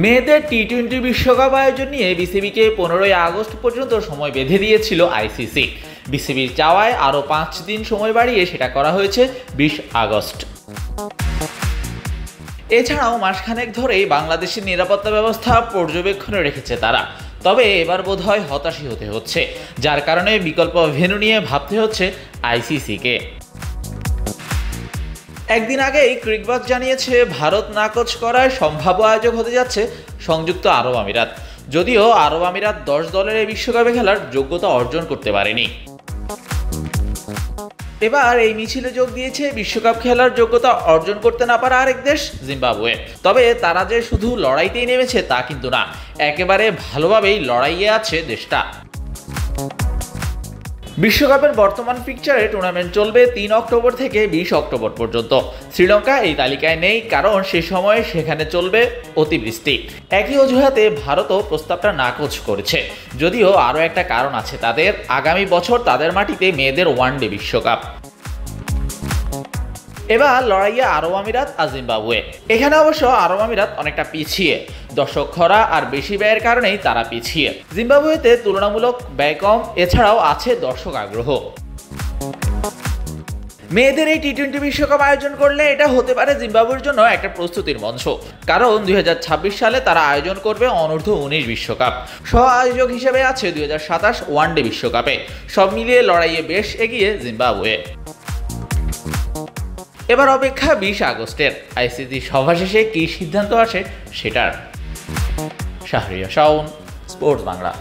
মেয়েদের টি-20 বিশ্বকাপ আয়োজন নিয়ে বিসিবিকে 15 আগস্ট পর্যন্ত সময় বেঁধে দিয়েছিল আইসিসি। বিসিবির চাওয়ায় আরও 5 দিন সময় বাড়িয়ে সেটা করা হয়েছে 20 আগস্ট। এছাড়াও মাসখানেক ধরেই বাংলাদেশের নিরাপত্তা ব্যবস্থা পর্যবেক্ষণে রেখেছে তারা। তবে এবার বোধহয় হতাশই হতে হচ্ছে, যার কারণে বিকল্প ভেন্যু নিয়ে ভাবতে হচ্ছে আইসিসিকে। একদিন আগেই ক্রিকবাজ জানিয়েছে ভারত নাকচ করায় সম্ভাব্য আয়োজক হতে যাচ্ছে সংযুক্ত আরব আমিরাত। যদিও আরব আমিরাত 10 দলের এই বিশ্বকাপে খেলার যোগ্যতা অর্জন করতে পারেনি। এবার এই মিছিলে যোগ দিয়েছে বিশ্বকাপ খেলার যোগ্যতা অর্জন করতে না পারা আরেক দেশ জিম্বাবুয়ে। তবে তারা যে শুধু লড়াইতেই নেমেছে তা কিন্তু না, একেবারে ভালোভাবেই লড়াইয়ে আছে দেশটা। বিশ্বকাপের বর্তমান পিকচারে টুর্নামেন্ট চলবে 3 অক্টোবর থেকে 20 অক্টোবর পর্যন্ত। শ্রীলঙ্কা এই তালিকায় নেই, কারণ সে সময়ে সেখানে চলবে অতিবৃষ্টি। একই অজুহাতে ভারতও প্রস্তাবটা নাকচ করেছে। যদিও আরও একটা কারণ আছে তাদের, আগামী বছর তাদের মাটিতে মেয়েদের ওয়ানডে বিশ্বকাপ। এবার লড়াইয়ে আরব আমিরাত আর জিম্বাবুয়ে। এখানে অবশ্য আরব আমিরাত অনেকটা পিছিয়ে, দর্শক খরা আর বেশি ব্যয়ের কারণেই তারা পিছিয়ে। জিম্বাবুয়েতে তুলনামূলক ব্যয় কম, এছাড়াও আছে দর্শক আগ্রহ। মেয়েদের এই টি-20 বিশ্বকাপ আয়োজন করলে এটা হতে পারে জিম্বাবুয়ের জন্য একটা প্রস্তুতির মঞ্চ, কারণ 2026 সালে তারা আয়োজন করবে অনূর্ধ্ব-19 বিশ্বকাপ। সহ আয়োজক হিসেবে আছে 2027 ওয়ানডে বিশ্বকাপে। সব মিলিয়ে লড়াইয়ে বেশ এগিয়ে জিম্বাবুয়ে। এবার অপেক্ষা 20 আগস্টের আইসিসি সভা শেষে কী সিদ্ধান্ত আসে সেটার। শাহরিয়ার শাওন, স্পোর্টস বাংলা।